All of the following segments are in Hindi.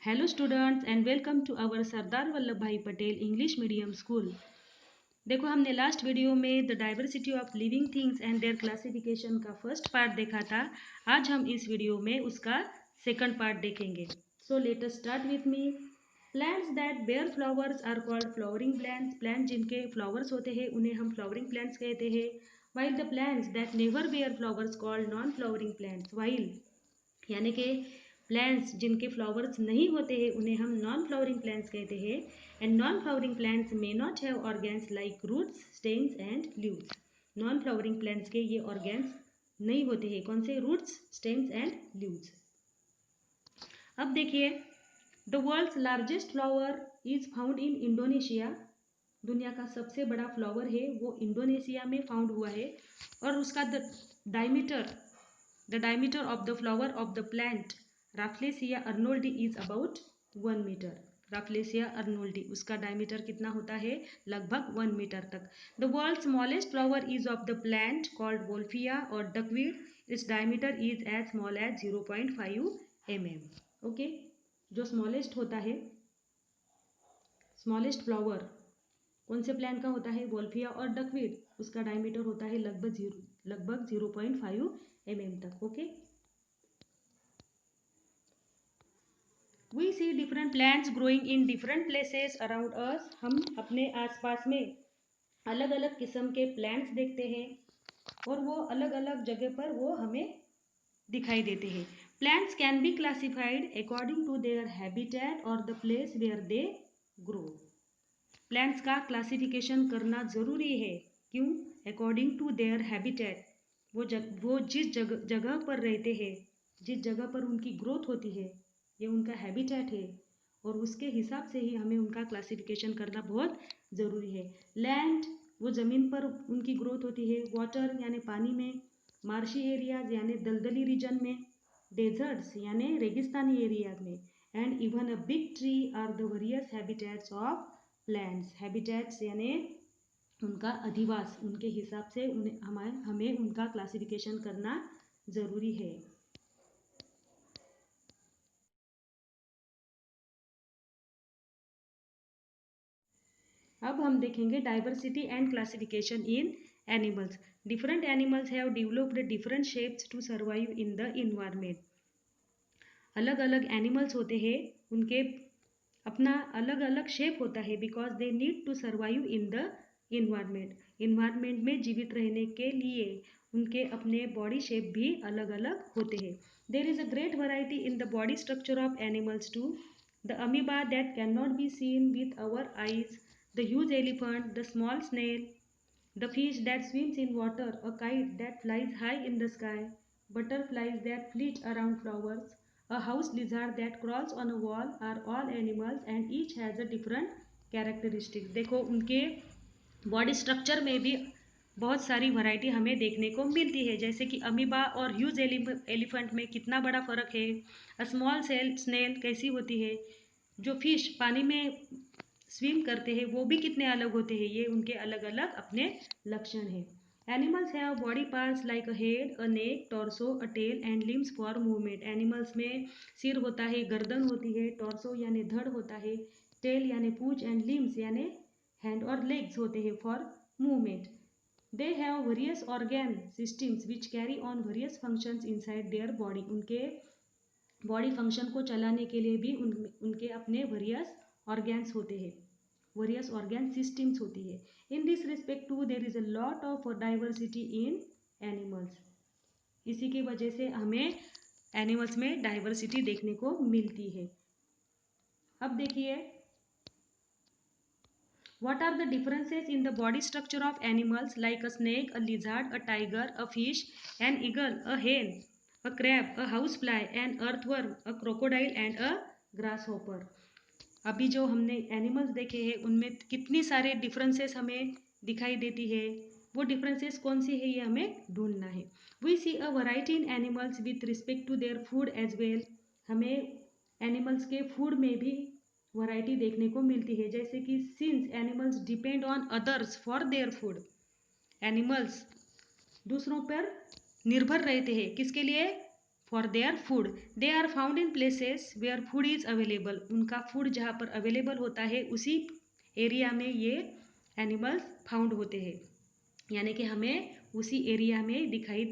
Hello students and welcome to our Sardar Vallabh भाई पटेल इंग्लिश मीडियम स्कूल। देखो हमने लास्ट वीडियो में the diversity of living things and there classification का फर्स्ट पार्ट देखा था। आज हम इस वीडियो में उसका सेकंड पार्ट देखेंगे। So let us start with me. Plants that bear flowers are called flowering plants. Plant जिनके फ्लावर्स होते हैं उन्हें हम फ्लावरिंग प्लांट्स कहते हैं। While the plants that never bear flowers called non flowering plants. While यानी कि प्लांट्स जिनके फ्लावर्स नहीं होते हैं उन्हें हम नॉन फ्लावरिंग प्लांट्स कहते हैं। And non flowering plants may not have organs like roots, stems and leaves. Non flowering plants के ये ऑर्गेन्स नहीं होते हैं। कौन से? Roots, stems and leaves. अब देखिए, the world's largest flower is found in Indonesia. दुनिया का सबसे बड़ा फ्लावर है वो इंडोनेशिया में फाउंड हुआ है। और उसका The diameter of the flower of the plant Rafflesia arnoldi is about 1 meter. Rafflesia arnoldi उसका डायमीटर कितना होता है? लगभग 1 मीटर तक। The world's smallest flower is of the plant called Wolffia or duckweed. Its diameter is as small as 0.5 mm. Okay? जो स्मॉलेस्ट होता है, स्मॉलेस्ट फ्लावर कौन से प्लांट का होता है? वोल्फिया और डकवीड। उसका डायमीटर होता है लगभग 0.5 mm तक। Okay, we see different plants growing in different places around us. हम अपने आसपास में अलग अलग किस्म के प्लांट्स देखते हैं और वो अलग अलग जगह पर वो हमें दिखाई देते हैं। Plants can be classified according to their habitat और the place where they grow. Plants का क्लासिफिकेशन करना ज़रूरी है। क्यों? According to their habitat. वो जिस जगह पर रहते हैं, जिस जगह पर उनकी ग्रोथ होती है, ये उनका हैबिटेट है और उसके हिसाब से ही हमें उनका क्लासिफिकेशन करना बहुत ज़रूरी है। लैंड, वो ज़मीन पर उनकी ग्रोथ होती है। वाटर यानी पानी में। मार्शी एरियाज यानी दलदली रीजन में। डेजर्ट्स यानी रेगिस्तानी एरियाज में। And even a big tree are the various habitats of plants. Habitats यानी उनका अधिवास, उनके हिसाब से हमें उनका क्लासिफिकेशन करना ज़रूरी है। अब हम देखेंगे diversity and classification in animals. Different animals have developed different shapes to survive in the environment. अलग अलग एनिमल्स होते हैं, उनके अपना अलग अलग शेप होता है because they need to survive in the environment. Environment में जीवित रहने के लिए उनके अपने बॉडी शेप भी अलग अलग होते हैं। There is a great variety in the body structure of animals too. The amoeba that can not be seen with our eyes, the huge elephant, the small snail, the fish that swims in water, a kite that flies high in the sky, butterflies that flit around flowers, a house lizard that crawls on a wall are all animals and each has a different characteristics। देखो उनके बॉडी स्ट्रक्चर में भी बहुत सारी वैरायटी हमें देखने को मिलती है, जैसे कि अमीबा और ह्यूज एलिफेंट में कितना बड़ा फ़र्क है। अ स्मॉल स्नेल कैसी होती है। जो फिश पानी में स्विम करते हैं वो भी कितने अलग होते हैं। ये उनके अलग अलग अपने लक्षण हैं। Animals have body parts like a head, a neck, torso, a tail and limbs for movement. Animals में सिर होता है, गर्दन होती है, टॉर्सो यानी धड़ होता है, टेल यानी पूंछ एंड लिम्स यानी हैंड और लेग्स होते हैं for movement. They have various organ systems which carry on various functions inside their body. उनके बॉडी फंक्शन को चलाने के लिए भी उनके अपने वेरियस ऑर्गन्स होते हैं, वेरियस ऑर्गन सिस्टम्स होती है। In this respect to there is a lot of diversity in animals. इसी की वजह से हमें एनिमल्स में डाइवर्सिटी देखने को मिलती है। अब देखिए, what are the differences in the body structure of animals like a snake, a lizard, a tiger, a fish, an eagle, a hen, a crab, a housefly, an earthworm, a crocodile and a grasshopper। अभी जो हमने एनिमल्स देखे हैं उनमें कितनी सारे डिफरेंसेस हमें दिखाई देती है। वो डिफरेंसेस कौन सी है ये हमें ढूंढना है। We see a variety in animals with respect to their food as well. हमें एनिमल्स के फूड में भी वैरायटी देखने को मिलती है, जैसे कि since animals depend on others for their food. Animals दूसरों पर निर्भर रहते हैं, किसके लिए? For their food. They are found in places where food is available. उनका फूड जहाँ पर अवेलेबल होता है उसी एरिया में ये एनिमल्स फाउंड होते हैं, यानी कि हमें उसी एरिया में दिखाई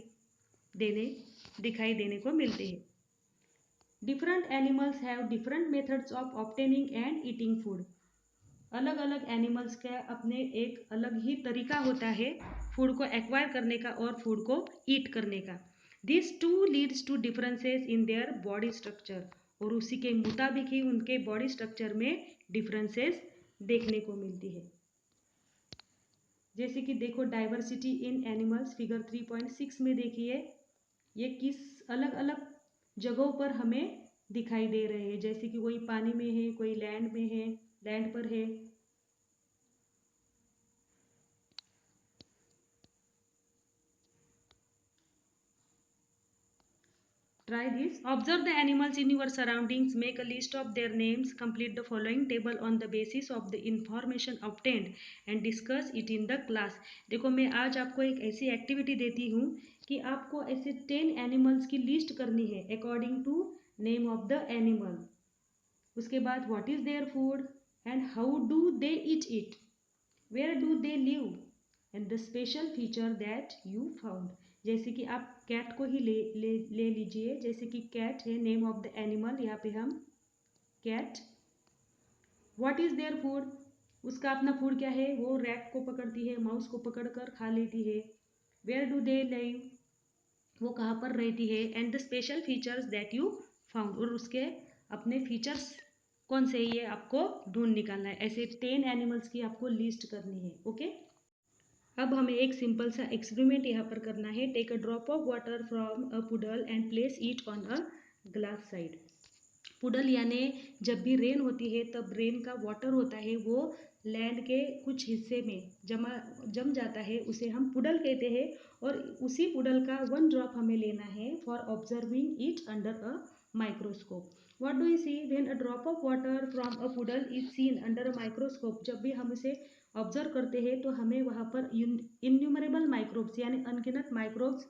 देने को मिलते हैं। Different animals have different methods of obtaining and eating food. अलग अलग एनिमल्स का अपने एक अलग ही तरीका होता है फूड को एक्वायर करने का और फूड को ईट करने का। This too leads to differences in their body structure. और उसी के मुताबिक ही उनके बॉडी स्ट्रक्चर में डिफरेंसेस देखने को मिलती है। जैसे कि देखो डाइवर्सिटी इन एनिमल्स फिगर 3.6 में देखिए, ये किस अलग अलग जगहों पर हमें दिखाई दे रहे हैं। जैसे कि कोई पानी में है, कोई लैंड में है, लैंड पर है। Try this. Observe the animals in your surroundings. Make a list of their names. Complete the following table on the basis of the information obtained and discuss it in the class. देखो मैं आज आपको एक ऐसी एक्टिविटी देती हूँ कि आपको ऐसे 10 एनिमल्स की लिस्ट करनी है according to name of the animal. उसके बाद what is their food and how do they eat it, where do they live and the special feature that you found. जैसे कि आप कैट को ही ले लीजिए। जैसे कि कैट है नेम ऑफ द एनिमल, यहाँ पे हम cat. What is their food, उसका अपना फूड क्या है, वो रैट को पकड़ती है, माउस को पकड़कर खा लेती है। वेयर डू दे लिव, वो कहाँ पर रहती है। And the special features that you found, और उसके अपने फीचर्स कौन से ये आपको ढूंढ निकालना है। ऐसे 10 एनिमल्स की आपको लिस्ट करनी है। ओके अब हमें एक सिंपल सा एक्सपेरिमेंट यहाँ पर करना है। Take a drop of water from a puddle and place it on a glass side. Puddle यानी जब भी रेन होती है तब रेन का वाटर होता है वो लैंड के कुछ हिस्से में जम जाता है, उसे हम पुडल कहते हैं। और उसी पुडल का 1 ड्रॉप हमें लेना है for observing it under a microscope. What do you see when a drop of water from a poodle is seen under a microscope. जब भी हम उसे ऑब्जर्व करते हैं तो हमें वहाँ पर इन्यूमरेबल माइक्रोब्स यानी अनगिनत microbes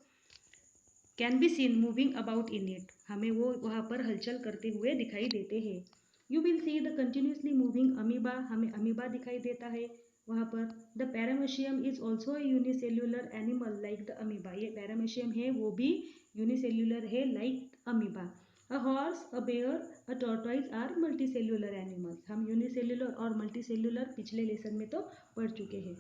can be seen moving about in it. हमें वो वहाँ पर हलचल करते हुए दिखाई देते हैं। You will see the continuously moving amoeba, हमें अमीबा दिखाई देता है वहाँ पर। The paramecium is also unicellular animal like the amoeba. ये पैरामीशियम है वो भी यूनिसेल्युलर है like amoeba. A horse, a bear, a tortoise are multicellular animals. हम यूनिसेल्युलर और मल्टीसेल्युलर पिछले लेसन में तो पढ़ चुके हैं।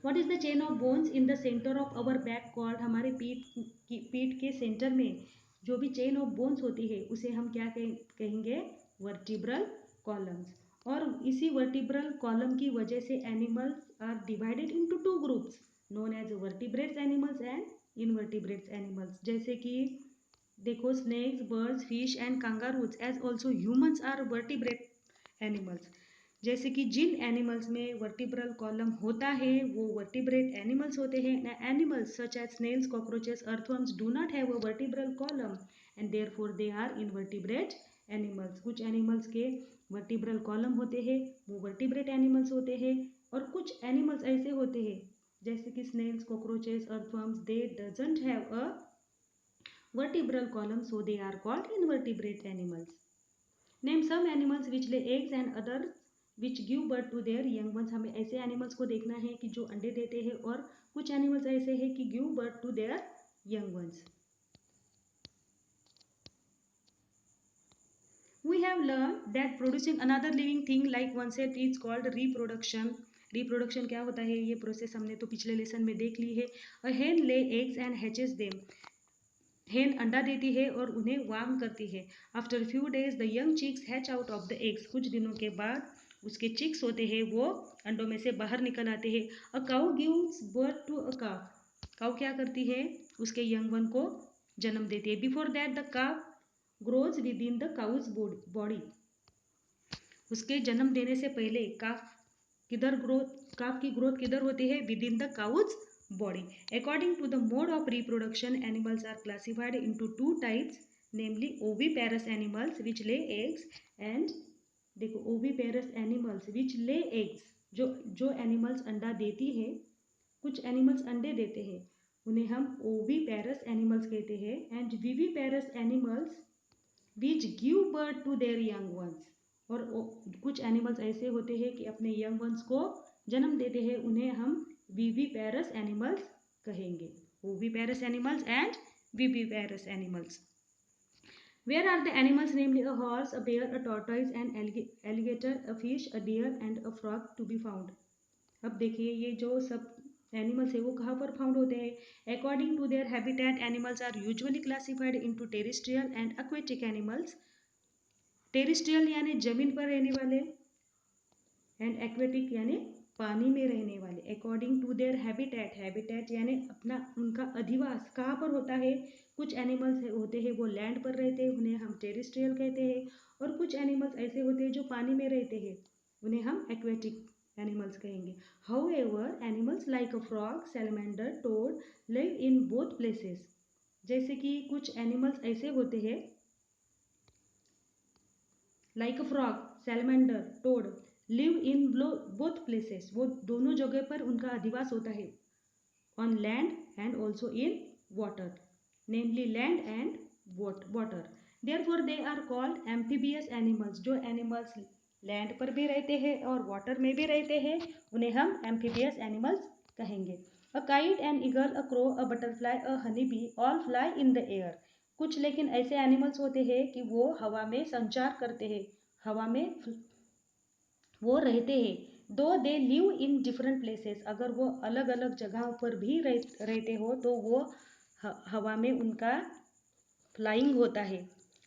What is the chain of bones in the centre of our back called. हमारे पीठ के सेंटर में जो भी चेन ऑफ बोन्स होती है उसे हम क्या कहेंगे, वर्टिब्रल कॉलम्स। और इसी वर्टिब्रल कॉलम की वजह से animals are divided into 2 groups known as vertebrates animals and invertebrates animals. जैसे कि देखो snakes, birds, fish and kangaroos as also humans are vertebrate animals. जैसे कि जिन एनिमल्स में वर्टिब्रल कॉलम होता है वो वर्टिब्रेट एनिमल्स होते हैं। Animals such as snails, cockroaches, earthworms do not have a vertebral column and therefore they are invertebrate animals. कुछ एनिमल्स के वर्टिब्रल कॉलम होते हैं वो वर्टिब्रेट एनिमल्स होते हैं, और कुछ एनिमल्स ऐसे होते हैं जैसे कि snails, cockroaches, earthworms, they doesn't have a vertebral column so they are called invertebrate animals. Name some animals which lay eggs and others which give birth to their young ones। हमें ऐसे एनिमल्स को देखना है कि जो अंडे देते हैं और कुछ एनिमल्स ऐसे हैं कि give birth to their young ones. We have learned that producing another living thing like oneself is called reproduction। Reproduction क्या होता है, ये प्रोसेस हमने तो पिछले लेसन में देख ली है। A hen lay eggs and hatches them। हेन अंडा देती है और उन्हें वार्म करती है। After few days the young chicks hatch out of the eggs. कुछ दिनों के बाद उसके चिक्स होते हैं वो अंडों में से बाहर निकल आते हैं। A cow gives birth to a calf. Cow क्या करती है, उसके यंग वन को जन्म देती है। Before that the calf grows within the cow's body. उसके जन्म देने से पहले काफ की ग्रोथ किधर होती है, within the cow's body। According to the mode of reproduction, animals are classified into 2 types, namely oviparous animals which lay eggs and देखो oviparous animals which lay eggs, जो एनिमल्स अंडा देती है, कुछ एनिमल्स अंडे देते हैं उन्हें हम ओविपेरस एनिमल्स कहते हैं. And viviparous animals which give birth to their young ones. और कुछ एनिमल्स ऐसे होते हैं कि अपने यंग वंस को जन्म देते हैं, उन्हें हम विविपेरस एनिमल्स कहेंगे. Oviparous animals and viviparous animals. Where are the animals, namely a horse, a bear, a tortoise, an alligator, a fish, a deer and a frog to be found? अब देखिए ये जो सब एनिमल्स है वो कहाँ पर फाउंड होते हैं. According to their habitat animals are usually classified into terrestrial and aquatic animals. Terrestrial यानी जमीन पर रहने वाले एंड एक्वेटिक यानी पानी में रहने वाले. According to their habitat, habitat यानी अपना उनका अधिवास कहाँ पर होता है. कुछ एनिमल्स होते हैं वो लैंड पर रहते हैं, उन्हें हम टेरेस्ट्रियल कहते हैं. और कुछ एनिमल्स ऐसे होते हैं जो पानी में रहते हैं, उन्हें हम एक्वेटिक एनिमल्स कहेंगे. However animals like a frog, salamander, toad live in both places. जैसे कि कुछ एनिमल्स ऐसे होते हैं like a frog, salamander, toad live in both places. वो दोनों जगह पर उनका अधिवास होता है. On land and also in water, namely land and water. Therefore they are called amphibious animals. जो एनिमल्स लैंड पर भी रहते हैं और वाटर में भी रहते हैं, उन्हें हम एम्फीबियस एनिमल्स कहेंगे. A kite, an eagle, a crow, a butterfly, a honey be all fly in the air. कुछ लेकिन ऐसे एनिमल्स होते हैं कि वो हवा में संचार करते हैं, हवा में वो रहते हैं. दो they live in different places. अगर वो अलग अलग जगहों पर भी रहते हो तो वो हवा में उनका फ्लाइंग होता है.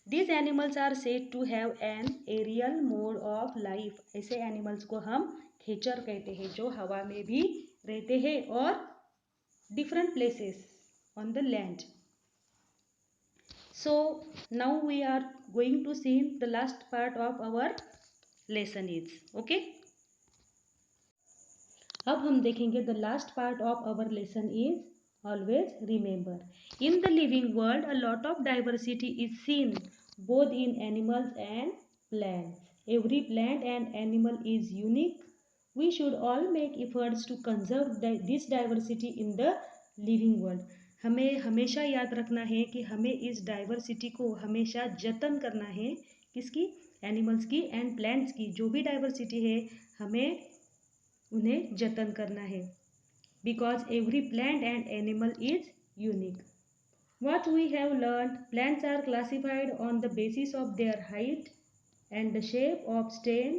This animals are said to have an aerial mode of life. ऐसे एनिमल्स को हम खेचर कहते हैं, जो हवा में भी रहते हैं और different places on the land. So now we are going to see the last part of our lesson is okay. अब हम देखेंगे the last part of our lesson is always remember. In the living world a lot of diversity is seen both in animals and plants. Every plant and animal is unique. We should all make efforts to conserve this diversity in the living world. हमें हमेशा याद रखना है कि हमें इस डाइवर्सिटी को हमेशा जतन करना है. किसकी? एनिमल्स की एंड प्लांट्स की. जो भी डाइवर्सिटी है हमें उन्हें जतन करना है. Because every plant and animal is unique. What we have learned, plants are classified on the basis of their height and the shape of stem,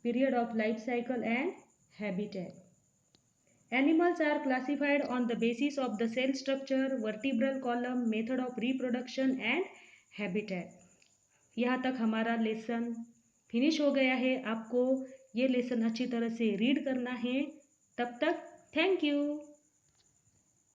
period of life cycle and habitat. Animals are classified on the basis of the cell structure, vertebral column, method of reproduction and habitat. यहाँ तक हमारा लेसन फिनिश हो गया है. आपको ये लेसन अच्छी तरह से रीड करना है. तब तक थैंक यू.